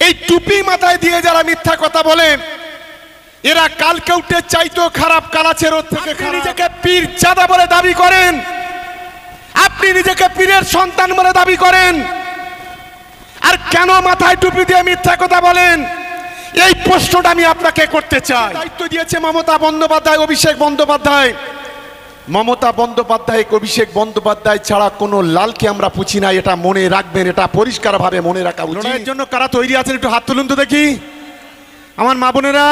এই টুপি মাথায় দিয়ে যারা মিথ্যা কথা বলে এরা কালকেউটের চাইতেও খারাপ, কালাচের থেকে খারাপ। নিজেকে পীর জাদা বলে দাবি করেন, আপনি নিজেকে পীরের সন্তান বলে দাবি করেন, আর কেন মাথায় টুপি দিয়ে মিথ্যা কথা বলেন? এই প্রশ্নটা আমি আপনাকে করতে চাই। দায়িত্ব দিয়েছে মমতা বন্দ্যোপাধ্যায়, অভিষেক বন্দ্যোপাধ্যায়। মমতা বন্দ্যোপাধ্যায়, অভিষেক বন্দ্যোপাধ্যায় ছাড়া কোনো লালকে আমরা পুছি না, এটা মনে রাখবেন, এটা পরিষ্কারভাবে মনে রাখা উচিত। লড়াইয়ের জন্য কারা তৈরি আছেন একটু হাত তুলুন তো দেখি। আমার মা বোনেরা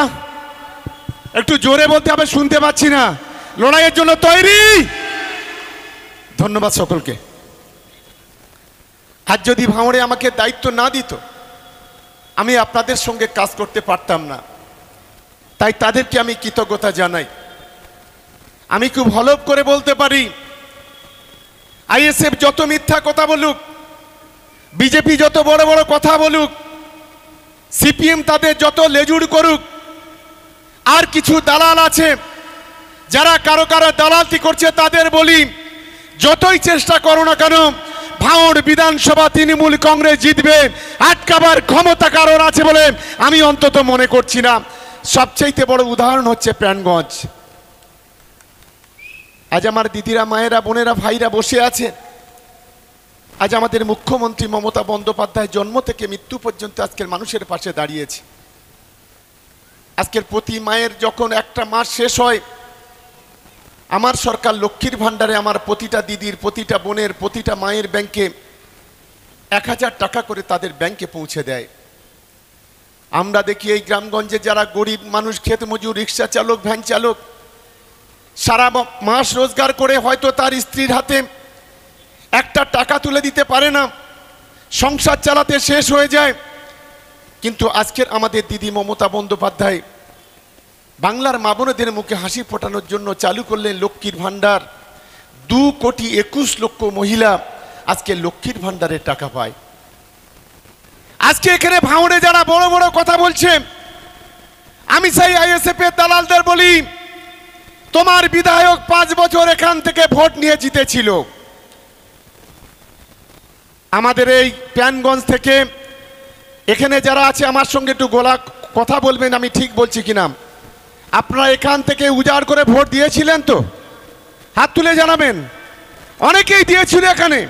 একটু জোরে বলতে হবে, শুনতে পাচ্ছি না। লড়াইয়ের জন্য তৈরি? ধন্যবাদ সকলকে। আজ যদি ভাঙড়ে আমাকে দায়িত্ব না দিত আমি আপনাদের সঙ্গে কাজ করতে পারতাম না, তাই তাদেরকে আমি কৃতজ্ঞতা জানাই। আমি খুব হলফ করে বলতে পারি, আইএসএফ যত মিথ্যা কথা বলুক, বিজেপি যত বড় বড় কথা বলুক, সিপিএম তাদের যত লেজুড় করুক, আর কিছু দালাল আছে যারা কারো কারো দালালতি করছে, তাদের বলি যতই চেষ্টা করো না কেন ভাঙড় বিধানসভা তৃণমূল কংগ্রেস জিতবে, আটকাবার ক্ষমতা কারোর আছে বলে আমি অন্তত মনে করছি না। সবচেয়ে বড় উদাহরণ হচ্ছে প্রাণগঞ্জ। আজ আমার দিদিরা, মায়েরা, বোনেরা, ভাইরা বসে আছে। আজ আমাদের মুখ্যমন্ত্রী মমতা বন্দ্যোপাধ্যায় জন্ম থেকে মৃত্যু পর্যন্ত আজকের মানুষের পাশে দাঁড়িয়েছে। আজকের প্রতি মায়ের যখন একটা মাস শেষ হয়, আমার সরকার লক্ষ্মীর ভাণ্ডারে আমার প্রতিটা দিদির, প্রতিটা বোনের, প্রতিটা মায়ের ব্যাংকে 1000 টাকা করে তাদের ব্যাংকে পৌঁছে দেয়। আমরা দেখি এই গ্রামগঞ্জে যারা গরিব মানুষ, ক্ষেত মজুর, রিক্সা চালক, ভ্যান চালক, সারা মাস রোজগার করে হয়তো তার স্ত্রীর হাতে একটা টাকা তুলে দিতে পারে না, সংসার চালাতে শেষ হয়ে যায়। কিন্তু আজকের আমাদের দিদি মমতা বন্দ্যোপাধ্যায় বাংলার মা বোনেদের মুখে হাসি ফোটানোর জন্য চালু করলেন লক্ষ্মীর ভাণ্ডার। 2,21,00,000 মহিলা আজকে লক্ষ্মীর ভাণ্ডারের টাকা পায়। আজকে এখানে ভাঙড়ে যারা বড় বড় কথা বলছে, আমি সেই আইএসএফ এর দালালদের বলি, তোমার বিধায়ক 5 বছর এখান থেকে ভোট নিয়ে জিতেছিল। আমাদের এই প্যানগঞ্জ থেকে এখানে যারা আছে আমার সঙ্গে একটু কথা বলবেন, আমি ঠিক বলছি কিনা। আপনারা এখান থেকে উজাড় করে ভোট দিয়েছিলেন তো? হাত তুলে জানাবেন। অনেকেই দিয়েছিল এখানে,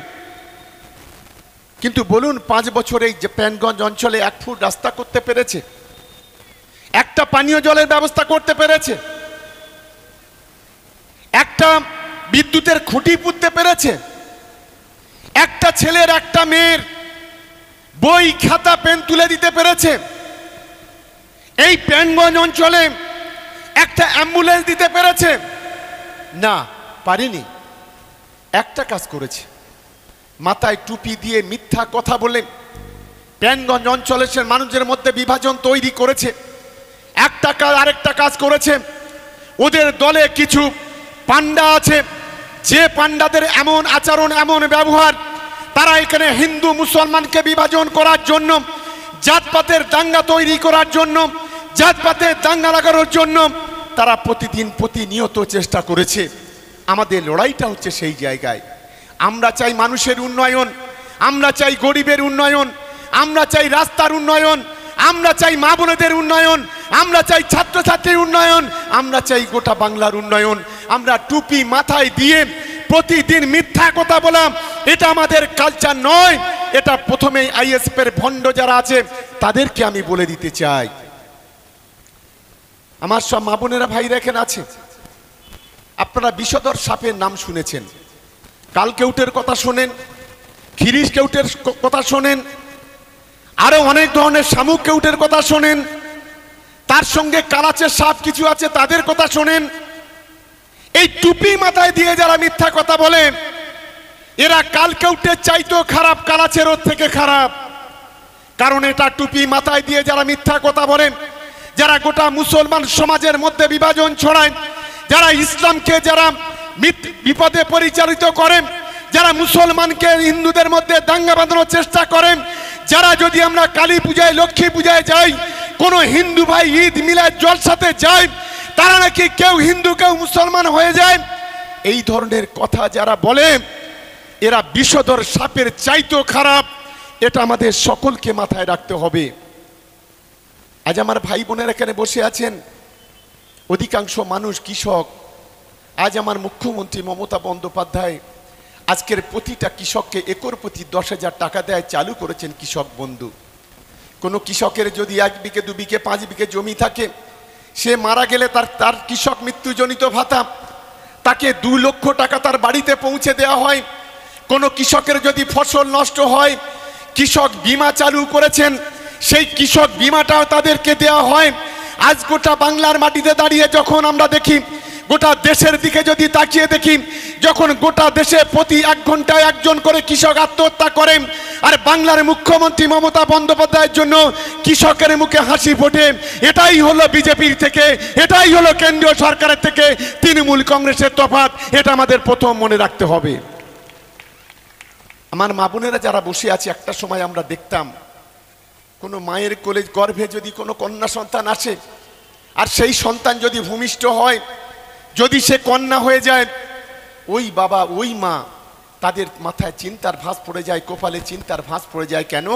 কিন্তু বলুন 5 বছরে এই যে প্যানগঞ্জ অঞ্চলে 1 ফুট রাস্তা করতে পেরেছে? একটা পানীয় জলের ব্যবস্থা করতে পেরেছে? একটা বিদ্যুতের খুঁটি পুঁততে পেরেছে? একটা ছেলের, একটা মেয়ের বই, খাতা, পেন তুলে দিতে পেরেছে? এই প্যানগঞ্জ অঞ্চলে একটা অ্যাম্বুলেন্স দিতে পেরেছে? না, পারেনি। একটা কাজ করেছে, মাথায় টুপি দিয়ে মিথ্যা কথা বলে প্যানগঞ্জ অঞ্চলের মানুষের মধ্যে বিভাজন তৈরি করেছে। একটা কাজ, আরেকটা কাজ করেছে, ওদের দলে কিছু পান্ডা আছে, যে পান্ডাদের এমন আচরণ, এমন ব্যবহার, তারা এখানে হিন্দু মুসলমানকে বিভাজন করার জন্য, জাতপাতের দাঙ্গা তৈরি করার জন্য, জাতপাতের দাঙ্গা লাগানোর জন্য তারা প্রতিনিয়ত চেষ্টা করেছে। আমাদের লড়াইটা হচ্ছে সেই জায়গায়। আমরা চাই মানুষের উন্নয়ন, আমরা চাই গরিবের উন্নয়ন, আমরা চাই রাস্তার উন্নয়ন, আমরা চাই মা বোনেদের উন্নয়ন, আমরা চাই ছাত্রছাত্রীর উন্নয়ন, আমরা চাই গোটা বাংলার উন্নয়ন। আমরা টুপি মাথায় দিয়ে প্রতিদিন মিথ্যা কথা বলা, এটা আমাদের কালচার নয়। এটা প্রথমেই আইএসএফ এর ভণ্ড যারা আছে তাদেরকে আমি বলে দিতে চাই। আমার সব মা বোনেরা, ভাইরা এখানে আছে, আপনারা বিষধর সাপের নাম শুনেছেন, কালকেউটের কথা শোনেন, খিরিশ কেউটের কথা শোনেন, আরো অনেক ধরনের শামুক কেউটের কথা শোনেন, তার সঙ্গে কালাচের সাপ কিছু আছে তাদের কথা শোনেন। এই টুপি মাথায় দিয়ে যারা মিথ্যা কথা বলে এরা কালকেউটের চাইতেও খারাপ, কালাচের থেকে খারাপ। কারণ এটা টুপি মাথায় দিয়ে যারা মিথ্যা কথা বলেন, যারা গোটা মুসলমান সমাজের মধ্যে বিভাজন ছড়ায়, যারা ইসলামকে যারা বিপদে পরিচালিত করেন, যারা মুসলমানকে হিন্দুদের মধ্যে দাঙ্গা বাঁধানোর চেষ্টা করেন, যারা যদি আমরা কালী পূজায়, লক্ষ্মী পূজায় যাই, কোনো হিন্দু ভাই ঈদ মিলাদ জলসাতে যায়, তারা নাকি কেউ হিন্দু কেউ মুসলমান হয়ে যায়, এই ধরনের কথা যারা বলে এরা বিষধর সাপের চাইতেও খারাপ। এটা আমাদের সকলকে মাথায় রাখতে হবে। আজ আমার ভাই বোনেরা এখানে বসে আছেন, অধিকাংশ মানুষ কৃষক। আজ আমার মুখ্যমন্ত্রী মমতা বন্দ্যোপাধ্যায় আজকের প্রতিটা কৃষককে একর প্রতি 10,000 টাকা দেয় চালু করেছেন কৃষক বন্ধু। কোনো কৃষকের যদি 1 বিঘে 2 বিঘে 5 বিঘে জমি থাকে, সে মারা গেলে তার কৃষক মৃত্যুজনিত ভাতা তাকে 2 লক্ষ টাকা তার বাড়িতে পৌঁছে দেওয়া হয়। কোনো কৃষকের যদি ফসল নষ্ট হয়, কৃষক বীমা চালু করেছেন, সেই কৃষক বীমাটাও তাদেরকে দেওয়া হয়। আজ গোটা বাংলার মাটিতে দাঁড়িয়ে যখন আমরা দেখি, গোটা দেশের দিকে যদি তাকিয়ে দেখি, যখন গোটা দেশে প্রতি 1 ঘন্টায় একজন করে কৃষক আত্মহত্যা করে, আর বাংলার মুখ্যমন্ত্রী মমতা বন্দ্যোপাধ্যায়ের জন্য কৃষকের মুখে হাসি ফোটে, এটাই হলো বিজেপির থেকে, এটাই হলো কেন্দ্রীয় সরকারের থেকে তৃণমূল কংগ্রেসের তফাৎ। এটা আমাদের প্রথম মনে রাখতে হবে। আমার মা বোনেরা যারা বসে আছে, একটা সময় আমরা দেখতাম কোনো মায়ের কোলে গর্ভে যদি কোনো কন্যা সন্তান আসে, আর সেই সন্তান যদি ভূমিষ্ঠ হয়, যদি সে কন্যা হয়ে যায়, ওই বাবা ওই মা তাদের মাথায় চিন্তার ভাঁজ পড়ে যায়, কপালে চিন্তার ভাঁজ পড়ে যায়। কেন?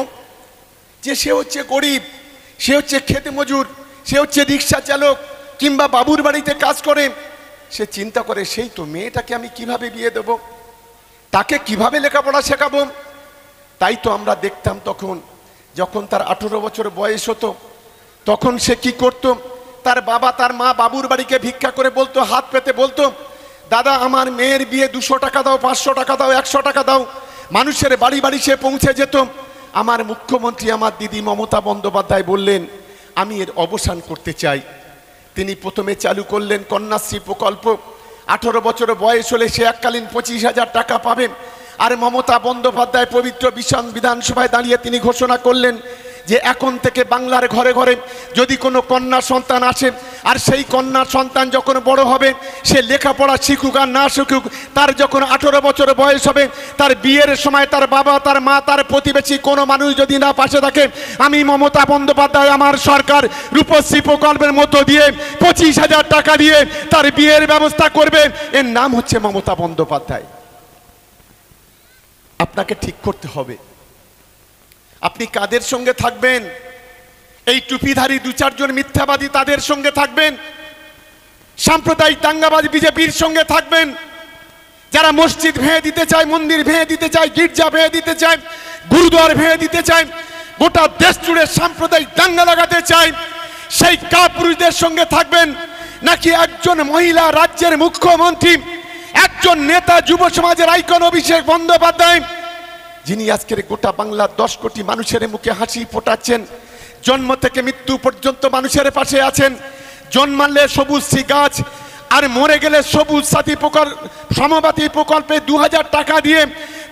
যে সে হচ্ছে গরিব, সে হচ্ছে খেতে মজুর, সে হচ্ছে রিক্সা চালক কিংবা বাবুর বাড়িতে কাজ করে। সে চিন্তা করে, সেই তো মেয়েটাকে আমি কিভাবে বিয়ে দেব, তাকে কিভাবে লেখাপড়া শেখাবো। তাই তো আমরা দেখতাম তখন যখন তার 18 বছর বয়স হতো, তখন সে কি করত, তার বাবা তার মা বাবুর বাড়িকে ভিক্ষা করে বলতো, হাত পেতে বলতো, দাদা আমার মেয়ের বিয়ে 200 টাকা দাও, 500 টাকা দাও, 100 টাকা দাও। মানুষের বাড়ি বাড়ি সে পৌঁছে যেত। আমার মুখ্যমন্ত্রী আমার দিদি মমতা বন্দ্যোপাধ্যায় বললেন, আমি এর অবসান করতে চাই। তিনি প্রথমে চালু করলেন কন্যাশ্রী প্রকল্প। 18 বছর বয়স হলে সে এককালীন 25,000 টাকা পাবে। আর মমতা বন্দ্যোপাধ্যায় পবিত্র বিধানসভায় দাঁড়িয়ে তিনি ঘোষণা করলেন যে এখন থেকে বাংলার ঘরে ঘরে যদি কোনো কন্যা সন্তান আসে, আর সেই কন্যা সন্তান যখন বড় হবে, সে লেখাপড়া শিখুক আর না শিখুক, তার যখন 18 বছর বয়স হবে, তার বিয়ের সময় তার বাবা তার মা তার প্রতিবেশী কোনো মানুষ যদি না পাশে থাকে, আমি মমতা বন্দ্যোপাধ্যায় আমার সরকার রূপশ্রী প্রকল্পের মধ্য দিয়ে 25,000 টাকা দিয়ে তার বিয়ের ব্যবস্থা করবে। এর নাম হচ্ছে মমতা বন্দ্যোপাধ্যায়। আপনাকে ঠিক করতে হবে আপনি কাদের সঙ্গে থাকবেন। এই টুপিধারী 2-4 জন মিথ্যাবাদী তাদের সঙ্গে থাকবেন, সাম্প্রদায়িক দাঙ্গাবাজ বিজেপির সঙ্গে থাকবেন, যারা মসজিদ ভেঙে দিতে চায়, মন্দির ভেঙে দিতে চায়, গির্জা ভেঙে দিতে চায়, গুরুদ্বার ভেঙে দিতে চায়, গোটা দেশ জুড়ে সাম্প্রদায়িক দাঙ্গা লাগাতে চায়, সেই কাপুরুষদের সঙ্গে থাকবেন, নাকি একজন মহিলা রাজ্যের মুখ্যমন্ত্রী, একজন নেতা যুব সমাজের আইকন অভিষেক বন্দ্যোপাধ্যায়, যিনি আজকের গোটা বাংলার 10 কোটি মানুষের মুখে হাসি ফোটাচ্ছেন, জন্ম থেকে মৃত্যু পর্যন্ত মানুষের পাশে আছেন, জন্মালে সবুজ গাছ আর মরে গেলে সবুজ সাথী সমবাতি প্রকল্পে 2,000 টাকা দিয়ে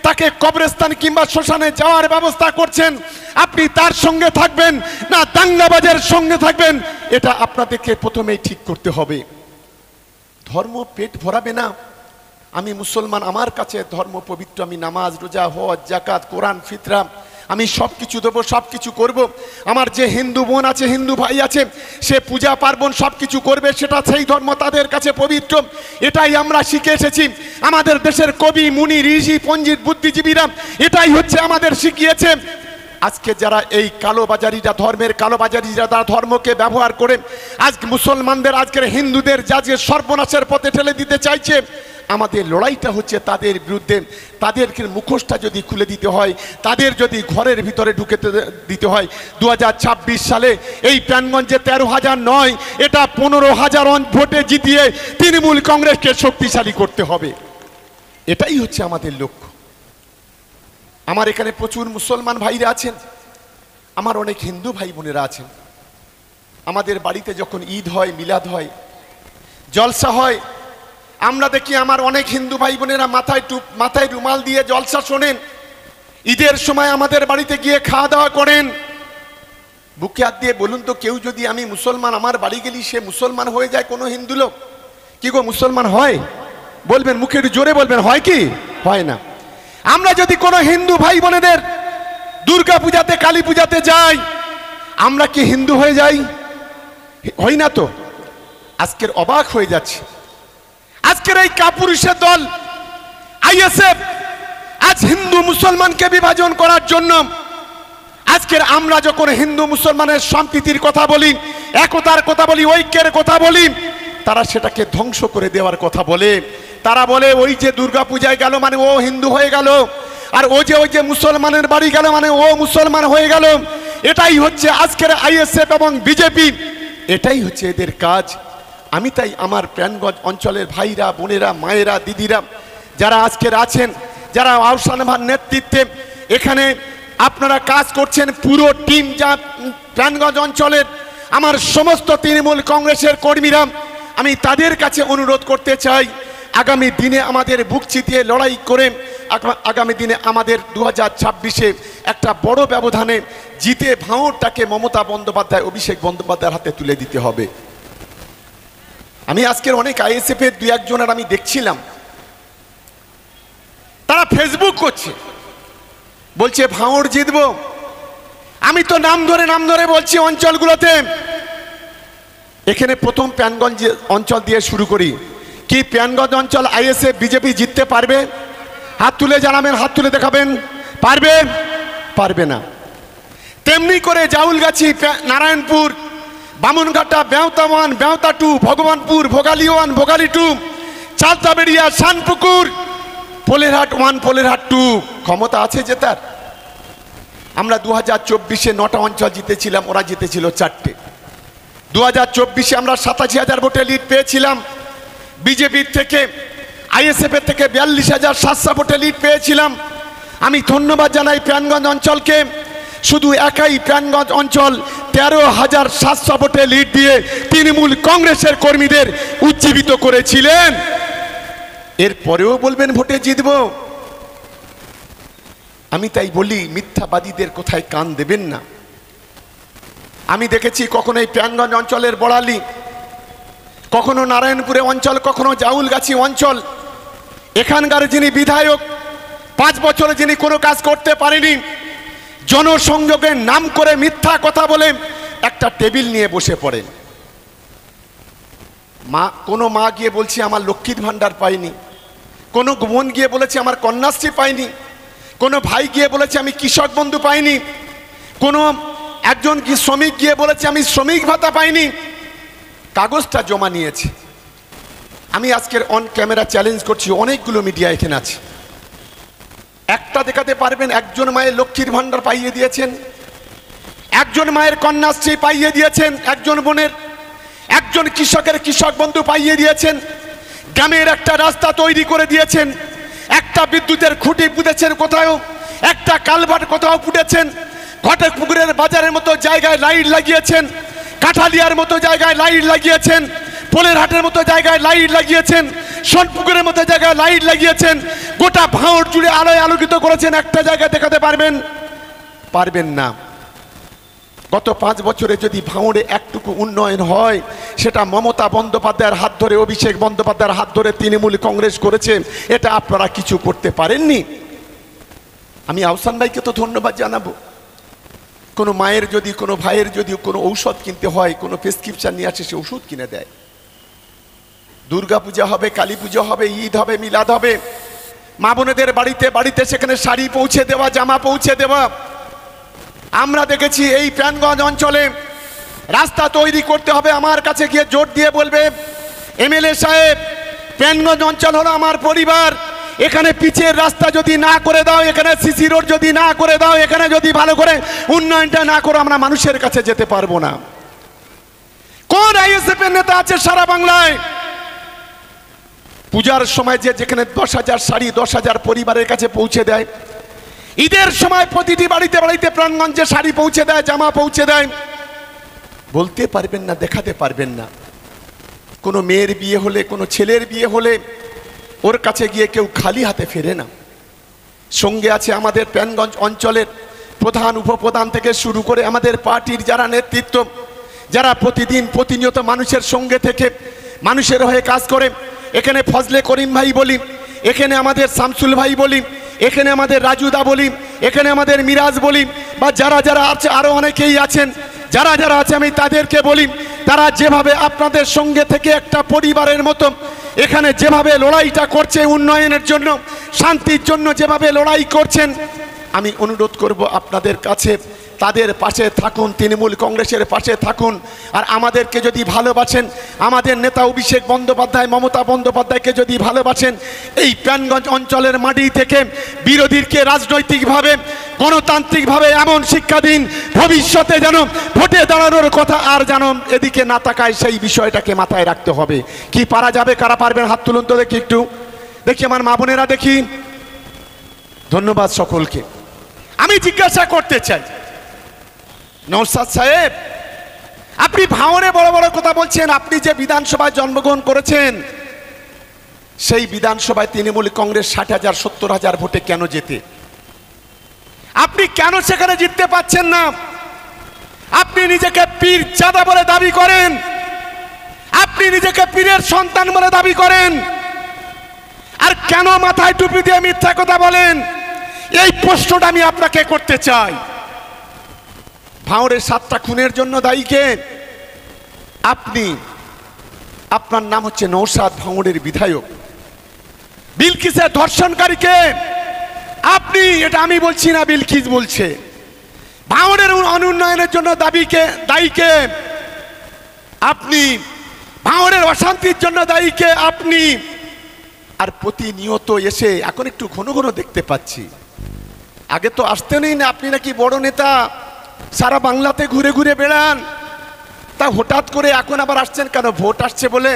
তাকে কবরস্থান কিংবা শ্মশানে যাওয়ার ব্যবস্থা করছেন। আপনি তার সঙ্গে থাকবেন না দাঙ্গাবাজের সঙ্গে থাকবেন, এটা আপনাদেরকে প্রথমেই ঠিক করতে হবে। ধর্ম পেট ভরাবে না। আমি মুসলমান, আমার কাছে ধর্ম পবিত্র, আমি নামাজ রোজা হজ জাকাত কোরআন ফিতরা আমি সব কিছু দেবো, সব কিছু করবো। আমার যে হিন্দু বোন আছে, হিন্দু ভাই আছে, সে পূজা পার্বণ সব কিছু করবে, সেটা সেই ধর্ম তাদের কাছে পবিত্র। এটাই আমরা শিখে এসেছি। আমাদের দেশের কবি মুনি ঋষি পণ্ডিত বুদ্ধিজীবীরা এটাই হচ্ছে আমাদের শিখিয়েছে। আজকে যারা এই কালোবাজারিরা, ধর্মের কালোবাজারিরা, তারা ধর্মকে ব্যবহার করে আজ মুসলমানদের, আজকের হিন্দুদের যাকে সর্বনাশের পথে ঠেলে দিতে চাইছে, আমাদের লড়াইটা হচ্ছে তাদের বিরুদ্ধে। তাদেরকে মুখোশটা যদি খুলে দিতে হয়, তাদের যদি ঘরের ভিতরে ঢুকে দিতে হয়, 2026 সালে এই প্রাণগঞ্জে 13,000 নয়, এটা 15,000 ভোটে জিতিয়ে তৃণমূল কংগ্রেসকে শক্তিশালী করতে হবে। এটাই হচ্ছে আমাদের লক্ষ্য। আমার এখানে প্রচুর মুসলমান ভাইরা আছেন, আমার অনেক হিন্দু ভাই বোনেরা আছেন। আমাদের বাড়িতে যখন ঈদ হয়, মিলাদ হয়, জলসা হয়, আমরা দেখি আমার অনেক হিন্দু ভাই বোনেরা মাথায় রুমাল দিয়ে জলসা শোনেন। ঈদের সময় আমাদের বাড়িতে গিয়ে খাওয়া দাওয়া করেন। বুকে হাত দিয়ে বলুন তো, কেউ যদি আমি মুসলমান, আমার বাড়ি গেলি সে মুসলমান হয়ে যায় কোনো হিন্দু লোক? কি গো, মুসলমান হয়? বলবেন, মুখে একটু জোরে বলবেন, হয় কি? হয় না। আমরা যদি কোনো হিন্দু ভাই বোনেদের দুর্গা পূজাতে, কালী পূজাতে যাই, আমরা কি হিন্দু হয়ে যাই? হই না তো। আজকের অবাক হয়ে যাচ্ছে, আজকের এই কাপুরুষের দল আইএসএফ আজ হিন্দু মুসলমানকে বিভাজন করার জন্য আজকের আমরা যখন হিন্দু মুসলমানের সম্প্রীতির কথা বলি, একতার কথা বলি, ঐক্যের কথা বলি, তারা সেটাকে ধ্বংস করে দেওয়ার কথা বলে। তারা বলে ওই যে দুর্গা পূজায় গেল মানে ও হিন্দু হয়ে গেল, আর ওই যে মুসলমানের বাড়ি গেল মানে ও মুসলমান হয়ে গেল। এটাই হচ্ছে আজকের আইএসএফ এবং বিজেপি, এটাই হচ্ছে এদের কাজ। আমি তাই আমার প্রাণগঞ্জ অঞ্চলের ভাইরা, বোনেরা, মায়েরা, দিদিরা যারা আজকের আছেন, যারা আহসান ভাইয়ের নেতৃত্বে এখানে আপনারা কাজ করছেন, পুরো টিম যা প্রাণগঞ্জ অঞ্চলের আমার সমস্ত তৃণমূল কংগ্রেসের কর্মীরা, আমি তাদের কাছে অনুরোধ করতে চাই, আগামী দিনে আমাদের বুক চিতিয়ে লড়াই করে আগামী দিনে আমাদের 2026-এ একটা বড় ব্যবধানে জিতে ভাঙড়টাকে মমতা বন্দ্যোপাধ্যায়, অভিষেক বন্দ্যোপাধ্যায়ের হাতে তুলে দিতে হবে। আমি আজকের অনেক আইএসএফ এর 2-1 জনের আমি দেখছিলাম, তারা ফেসবুক করছে, বলছে ভাঙড় জিতবো। আমি তো নাম ধরে বলছি অঞ্চলগুলোতে। এখানে প্রথম প্রাণগঞ্জ অঞ্চল দিয়ে শুরু করি। কি প্রাণগঞ্জ অঞ্চল আইএসএফ বিজেপি জিততে পারবে? হাত তুলে জানাবেন, হাত তুলে দেখাবেন। পারবে? পারবে না। তেমনি করে জাউলগাছি, নারায়ণপুর, বামুনঘাটা, বেওতা 1, বেওতা 2, ভগবানপুর, ভোগালী 1, ভোগালী 2, চালতাবেড়িয়া, শানপুকুর, পোলেরহাট 1, পোলেরহাট 2। ক্ষমতা আছে জেতার? আমরা 2024-এ 9টা অঞ্চল জিতেছিলাম, ওরা জিতেছিল 4টে। 2024-এ আমরা 87,000 ভোটে লিড পেয়েছিলাম বিজেপির থেকে, আইএসএফ এর থেকে 42,700 ভোটে লিড পেয়েছিলাম। আমি ধন্যবাদ জানাই প্রাণগঞ্জ অঞ্চলকে। শুধু একাই প্রাণগঞ্জ অঞ্চল 13,700 ভোটে লিড দিয়ে তৃণমূল কংগ্রেসের কর্মীদের উজ্জীবিত করেছিলেন। এরপরেও বলবেন ভোটে জিতবো? আমি তাই বলি, মিথ্যাবাদীদের কোথায় কান দেবেন না। আমি দেখেছি কখনো এই প্রাণগঞ্জ অঞ্চলের বড়ালি, কখনো নারায়ণপুরে অঞ্চল, কখনো জাউলগাছি অঞ্চল, এখানকার যিনি বিধায়ক 5 বছরে যিনি কোনো কাজ করতে পারেনি, জনসংযোগের নাম করে মিথ্যা কথা বলে একটা টেবিল নিয়ে বসে পড়েন। কোনো মা গিয়ে বলছে আমার লক্ষ্মীর ভান্ডার পাইনি, কোনো বোন গিয়ে বলেছে আমার কন্যাশ্রী পাইনি, কোনো ভাই গিয়ে বলেছে আমি কৃষক বন্ধু পাইনি, কোনো একজন কি শ্রমিক গিয়ে বলেছে আমি শ্রমিক ভাতা পাইনি। কাগজটা জমা নিয়েছে। আমি আজকের অন ক্যামেরা চ্যালেঞ্জ করছি, অনেকগুলো মিডিয়া এখানে আছে, একটা দেখাতে পারবেন একজন মায়ের লক্ষ্মীর ভান্ডার পাইয়ে দিয়েছেন, একজন মায়ের কন্যাশ্রী পাইয়ে দিয়েছেন, একজন বোনের, একজন কৃষকের কৃষক বন্ধু পাইয়ে দিয়েছেন, গ্রামের একটা রাস্তা তৈরি করে দিয়েছেন, একটা বিদ্যুতের খুঁটি পুঁতেছেন কোথাও, একটা কালভার্ট কোথাও পুঁতেছেন, ঘটকপুকুরের বাজারের মতো জায়গায় লাইট লাগিয়েছেন, কাঠালিয়ার মতো জায়গায় লাইট লাগিয়েছেন, পোলেরহাটের মতো জায়গায় লাইট লাগিয়েছেন, সোনপুকুরের মতো জায়গায় লাইট লাগিয়েছেন, গোটা ভাঙড় জুড়ে আলোয় আলোকিত করেছেন। একটা জায়গায় দেখাতে পারবেন? পারবেন না। গত 5 বছরে যদি ভাঙড়ে একটুকু উন্নয়ন হয়, সেটা মমতা বন্দ্যোপাধ্যায়ের হাত ধরে, অভিষেক বন্দ্যোপাধ্যায়ের হাত ধরে তৃণমূল কংগ্রেস করেছে। এটা আপনারা কিছু করতে পারেননি। আমি আহসান ভাইকে তো ধন্যবাদ জানাবো। কোনো মায়ের যদি, কোনো ভাইয়ের যদি কোনো ঔষধ কিনতে হয়, কোনো প্রেসক্রিপশন নিয়ে আসে, সে ওষুধ কিনে দেয়। দুর্গা পূজা হবে, কালী পূজা হবে, ঈদ হবে, মিলাদ হবে, মা বোনেদের বাড়িতে বাড়িতে সেখানে শাড়ি পৌঁছে দেওয়া, জামা পৌঁছে দেওয়া। আমরা দেখেছি এই প্রাণগঞ্জ অঞ্চলে রাস্তা তৈরি করতে হবে, আমার কাছে গিয়ে জোর দিয়ে বলবে এমএলএ সাহেব, প্রাণগঞ্জ অঞ্চল হলো আমার পরিবার, এখানে পিচের রাস্তা যদি না করে দাও, এখানে সিসি রোড যদি না করে দাও, এখানে যদি ভালো করে উন্নয়নটা না করো, আমরা মানুষের কাছে যেতে পারবো না। কোন আইএসএফ এর নেতা আছে সারা বাংলায় পূজার সময় যে যেখানে 10,000 শাড়ি 10,000 পরিবারের কাছে পৌঁছে দেয়, ঈদের সময় প্রতিটি বাড়িতে বাড়িতে প্রাণগঞ্জে শাড়ি পৌঁছে দেয়, জামা পৌঁছে দেয়? বলতে পারবেন না, দেখাতে পারবেন না। কোনো মেয়ের বিয়ে হলে, কোনো ছেলের বিয়ে হলে ওর কাছে গিয়ে কেউ খালি হাতে ফেরে না। সঙ্গে আছে আমাদের প্রাণগঞ্জ অঞ্চলের প্রধান, উপপ্রধান থেকে শুরু করে আমাদের পার্টির যারা নেতৃত্ব, যারা প্রতিদিন প্রতিনিয়ত মানুষের সঙ্গে থেকে মানুষের হয়ে কাজ করে। এখানে ফজলে করিম ভাই বলি, এখানে আমাদের শামসুল ভাই বলি, এখানে আমাদের রাজুদা বলি, এখানে আমাদের মিরাজ বলি, বা যারা যারা আছে আরো অনেকেই আছেন, যারা যারা আছে আমি তাদেরকে বলি, তারা যেভাবে আপনাদের সঙ্গে থেকে একটা পরিবারের মতো এখানে যেভাবে লড়াইটা করছে উন্নয়নের জন্য, শান্তির জন্য যেভাবে লড়াই করছেন, আমি অনুরোধ করব আপনাদের কাছে তাদের পাশে থাকুন, তৃণমূল কংগ্রেসের পাশে থাকুন। আর আমাদেরকে যদি ভালোবাসেন, আমাদের নেতা অভিষেক বন্দ্যোপাধ্যায়, মমতা বন্দ্যোপাধ্যায়কে যদি ভালোবাসেন, এই প্রাণগঞ্জ অঞ্চলের মাটি থেকে বিরোধীকে রাজনৈতিকভাবে, গণতান্ত্রিকভাবে এমন শিক্ষা দিন, ভবিষ্যতে যেন ভোটে দাঁড়ানোর কথা আর যেন এদিকে না তাকায়, সেই বিষয়টাকে মাথায় রাখতে হবে। কি পারা যাবে? কারা পারবেন হাত তুলুন তো দেখি, একটু দেখি আমার মা বোনেরা, দেখি। ধন্যবাদ সকলকে। আমি জিজ্ঞাসা করতে চাই, নওশাদ সাহেব, আপনি ভাঙড়ে বড় বড় কথা বলছেন, আপনি যে বিধানসভায় জন্মগ্রহণ করেছেন, সেই বিধানসভায় তৃণমূল কংগ্রেস 60,000 70,000 ভোটে কেন জেতে? আপনি কেন সেখানে জিততে পাচ্ছেন না? আপনি নিজেকে পীর জাদা বলে দাবি করেন, আপনি নিজেকে পীরের সন্তান বলে দাবি করেন, আর কেন মাথায় টুপি দিয়ে মিথ্যা কথা বলেন? এই প্রশ্নটা আমি আপনাকে করতে চাই। ভাঙড়ের 7টা খুনের জন্য দায়ী কে? আপনি। আপনার নাম হচ্ছে নওশাদ, ভাঙড়ের বিধায়ক। বিলকিসের ধর্ষণকারীকে আপনি, এটা আমি বলছি না, বিলকিস বলছে। ভাঙড়ের অনুন্নয়নের জন্য দায়ী কে? আপনি। ভাঙড়ের অশান্তির জন্য দায়ী কে? আপনি। আর প্রতিনিয়ত এসে এখন একটু ঘন ঘন দেখতে পাচ্ছি, আগে তো আসতেনই না, আপনি নাকি বড় নেতা, সারা বাংলাতে ঘুরে ঘুরে বেড়ান, তা হঠাৎ করে এখন আবার আসছেন কেন? ভোট আসছে বলে?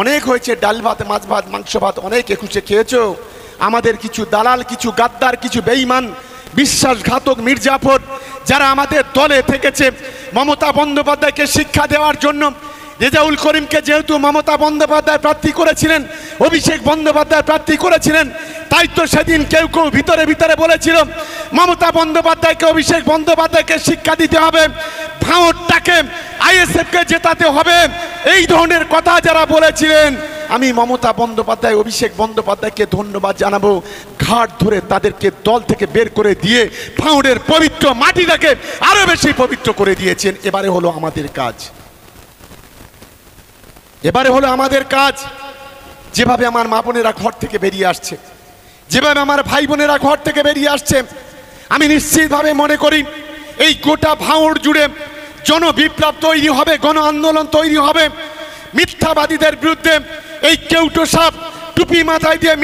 অনেক হয়েছে, ডাল ভাত, মাছ ভাত, মাংস ভাত অনেক 21-এ খেয়েছো। আমাদের কিছু দালাল, কিছু গাদ্দার, কিছু বেঈমান, বিশ্বাসঘাতক মির্জাফর, যারা আমাদের দলে থেকেছে মমতা বন্দ্যোপাধ্যায়কে শিক্ষা দেওয়ার জন্য। রেজাউল করিমকে যেহেতু মমতা বন্দ্যোপাধ্যায় প্রার্থী করেছিলেন, অভিষেক বন্দ্যোপাধ্যায় প্রার্থী করেছিলেন, তাই তো সেদিন কেউ কেউ ভিতরে ভিতরে বলেছিল মমতা বন্দ্যোপাধ্যায়কে, অভিষেক বন্দ্যোপাধ্যায়কে শিক্ষা দিতে হবে, ভাঙড়টাকে আইএসএফকে জেতাতে হবে, এই ধরনের কথা যারা বলেছিলেন, আমি মমতা বন্দ্যোপাধ্যায়, অভিষেক বন্দ্যোপাধ্যায়কে ধন্যবাদ জানাবো। ঘাট ধরে তাদেরকে দল থেকে বের করে দিয়ে ভাঙড়ের পবিত্র মাটিটাকে আরো বেশি পবিত্র করে দিয়েছেন। এবারে হলো আমাদের কাজ, এবারে হলো আমাদের কাজ। যেভাবে আমার মা বোনেরা ঘর থেকে বেরিয়ে আসছে, যেভাবে আমার ভাই বোনেরা ঘর থেকে বেরিয়ে আসছে, আমি নিশ্চিতভাবে মনে করি এই গোটা ভাঙড় জুড়ে জনবিপ্লব তৈরি হবে, গণ আন্দোলন তৈরি হবে মিথ্যাবাদীদের বিরুদ্ধে। এই কেউটো সাপ টুপি মাথায় দিয়ে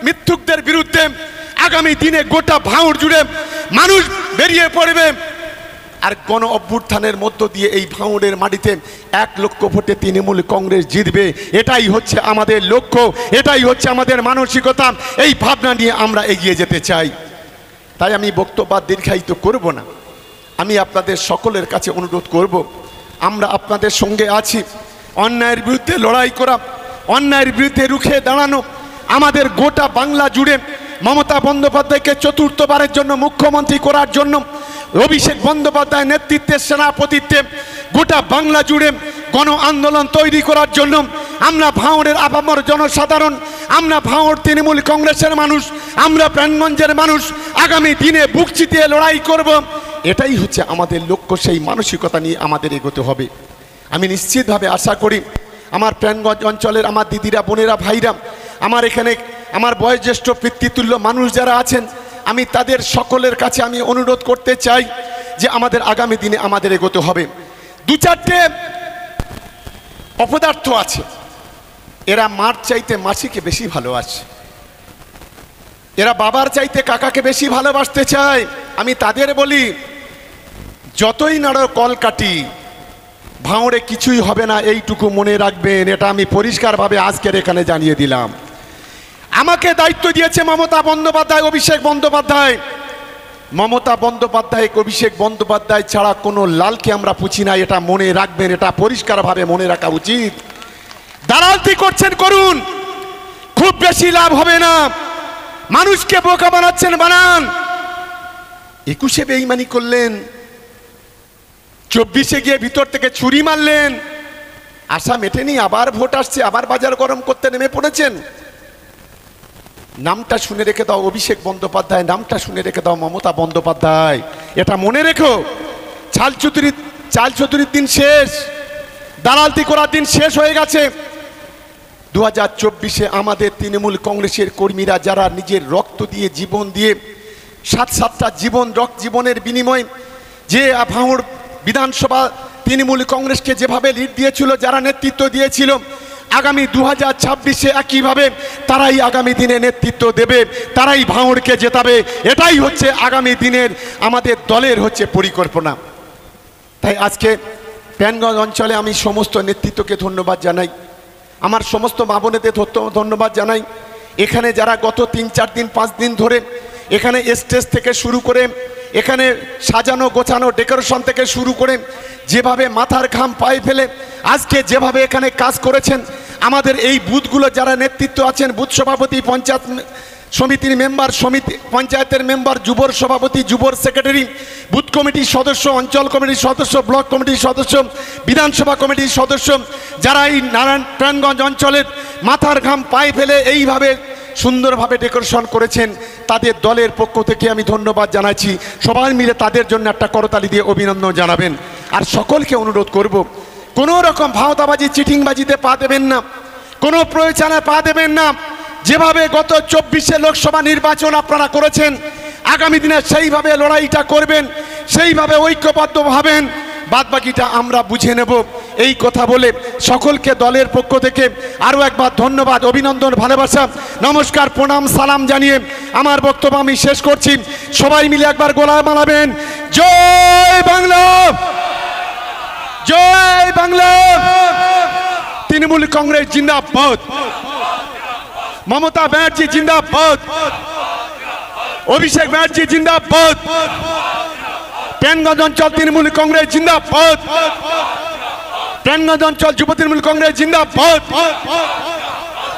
মিথ্যুকদের বিরুদ্ধে আগামী দিনে গোটা ভাঙড় জুড়ে মানুষ বেরিয়ে পড়বে। আর গণ অভ্যুত্থানের মধ্য দিয়ে এই ভাঙড়ের মাটিতে 1 লক্ষ ভোটে তৃণমূল কংগ্রেস জিতবে। এটাই হচ্ছে আমাদের লক্ষ্য, এটাই হচ্ছে আমাদের মানসিকতা। এই ভাবনা নিয়ে আমরা এগিয়ে যেতে চাই। তাই আমি বক্তব্য দীর্ঘায়িত করব না, আমি আপনাদের সকলের কাছে অনুরোধ করব, আমরা আপনাদের সঙ্গে আছি। অন্যায়ের বিরুদ্ধে লড়াই করা, অন্যায়ের বিরুদ্ধে রুখে দাঁড়ানো, আমাদের গোটা বাংলা জুড়ে মমতা বন্দ্যোপাধ্যায়কে 4র্থবারের জন্য মুখ্যমন্ত্রী করার জন্য, অভিষেক বন্দ্যোপাধ্যায়ের নেতৃত্বে, সেনাপতিত্বে গোটা বাংলা জুড়ে গণ আন্দোলন তৈরি করার জন্য আমরা ভাঙড়ের আপামর জনসাধারণ, আমরা ভাঙড় তৃণমূল কংগ্রেসের মানুষ, আমরা প্রাণগঞ্জের মানুষ আগামী দিনে বুক চিতিয়ে লড়াই করব। এটাই হচ্ছে আমাদের লক্ষ্য, সেই মানসিকতা নিয়ে আমাদের এগোতে হবে। আমি নিশ্চিতভাবে আশা করি আমার প্রাণগঞ্জ অঞ্চলের আমার দিদিরা, বোনেরা, ভাইরা, আমার এখানে আমার বয়োজ্যেষ্ঠ পিতৃতুল্য মানুষ যারা আছেন, আমি তাদের সকলের কাছে আমি অনুরোধ করতে চাই যে আমাদের আগামী দিনে আমাদের এগোতে হবে। 2-4টে অপদার্থ আছে, এরা মার চাইতে মাসিকে বেশি ভালোবাসে, এরা বাবার চাইতে কাকাকে বেশি ভালোবাসতে চায়। আমি তাদের বলি, যতই নাড়ো কল কাটি, ভাঙড়ে কিছুই হবে না, এইটুকু মনে রাখবেন। এটা আমি পরিষ্কারভাবে আজকের এখানে জানিয়ে দিলাম। আমাকে দায়িত্ব দিয়েছে মমতা বন্দ্যোপাধ্যায়, অভিষেক বন্দ্যোপাধ্যায়। মমতা বন্দ্যোপাধ্যায়, অভিষেক বন্দ্যোপাধ্যায় ছাড়া কোনো লালকে আমরা পুছি না, এটা মনে রাখবেন, এটা পরিষ্কারভাবে মনে রাখা উচিত। দালালতি করছেন করুন, খুব বেশি লাভ হবে না। মানুষকে বোকা বানাচ্ছেন, বানান। 21-এ বেঈমানি করলেন, 24-এ গিয়ে ভিতর থেকে ছুরি মারলেন, আশা মেটেনি, আবার ভোট আসছে, আবার বাজার গরম করতে নেমে পড়েছেন। নামটা শুনে রেখে দাও অভিষেক বন্দ্যোপাধ্যায়, নামটা শুনে রেখে দাও মমতা বন্দ্যোপাধ্যায়, এটা মনে রেখো। চাল চতুরির দিন শেষ, দালালতি করার দিন শেষ হয়ে গেছে। 2024-এ আমাদের তৃণমূল কংগ্রেসের কর্মীরা যারা নিজের রক্ত দিয়ে, জীবন দিয়ে, 7-7টা জীবনের বিনিময়ে যে ভাঙড় বিধানসভা তৃণমূল কংগ্রেসকে যেভাবে লিড দিয়েছিল, যারা নেতৃত্ব দিয়েছিল, আগামী 2026-এ একইভাবে তারাই আগামী দিনে নেতৃত্ব দেবে, তারাই ভাঙড়কে জেতাবে। এটাই হচ্ছে আগামী দিনের আমাদের দলের হচ্ছে পরিকল্পনা। তাই আজকে প্যানগঞ্জ অঞ্চলে আমি সমস্ত নেতৃত্বকে ধন্যবাদ জানাই, আমার সমস্ত মা বোনেদের ধন্যবাদ জানাই। এখানে যারা গত 3-4 দিন 5 দিন ধরে এখানে স্টেজ থেকে শুরু করে এখানে সাজানো গোছানো ডেকোরেশন থেকে শুরু করে যেভাবে মাথার ঘাম পায়ে ফেলে আজকে যেভাবে এখানে কাজ করেছেন, আমাদের এই বুথগুলো যারা নেতৃত্ব আছেন, বুথ সভাপতি, পঞ্চায়েত সমিতির মেম্বার, পঞ্চায়েতের মেম্বার, যুবর সভাপতি, যুবর সেক্রেটারি, বুথ কমিটির সদস্য, অঞ্চল কমিটির সদস্য, ব্লক কমিটির সদস্য, বিধানসভা কমিটির সদস্য, যারা এই নারায়ণগঞ্জ অঞ্চলের মাথার ঘাম পায়ে ফেলে এইভাবে সুন্দরভাবে ডেকোরেশন করেছেন, তাদের দলের পক্ষ থেকে আমি ধন্যবাদ জানাচ্ছি। সবাই মিলে তাদের জন্য একটা করতালি দিয়ে অভিনন্দন জানাবেন। আর সকলকে অনুরোধ করব, কোনো রকম ভাওতাবাজি চিটিংবাজিতে পা দেবেন না, কোনো প্রয়োজনে পা দেবেন না। যেভাবে গত 24-এ লোকসভা নির্বাচন আপনারা করেছেন, আগামী দিনে সেইভাবে লড়াইটা করবেন, সেইভাবে ঐক্যবদ্ধ হবেন, বাদবাকিটা আমরা বুঝে নেব। এই কথা বলে সকলকে দলের পক্ষ থেকে আরও একবার ধন্যবাদ, অভিনন্দন, ভালোবাসা, নমস্কার, প্রণাম, সালাম জানিয়ে আমার বক্তব্য আমি শেষ করছি। সবাই মিলে একবার গোলা মানাবেন। জয় বাংলা, জয় বাংলা। তৃণমূল কংগ্রেস জিন্দাবাদ, মমতা ব্যানার্জি জিন্দাবাদ, অভিষেক ব্যানার্জি জিন্দাবাদ, প্যানগঞ্জ অঞ্চল তৃণমূল কংগ্রেস জিন্দাবাদ, প্যানগঞ্জ অঞ্চল যুব তৃণমূল কংগ্রেস জিন্দাবাদ,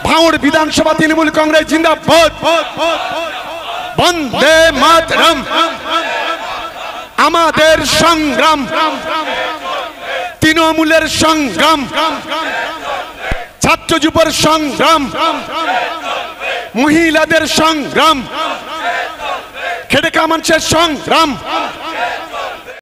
ভাঙড় বিধানসভা তৃণমূল কংগ্রেস জিন্দাবাদ। বন্দে মাতরম। আমাদের সংগ্রাম, তৃণমূলের সংগ্রাম, ছাত্র যুবর সংগ্রাম, মহিলাদের সংগ্রাম, খেটে খাওয়া মানুষের সংগ্রাম,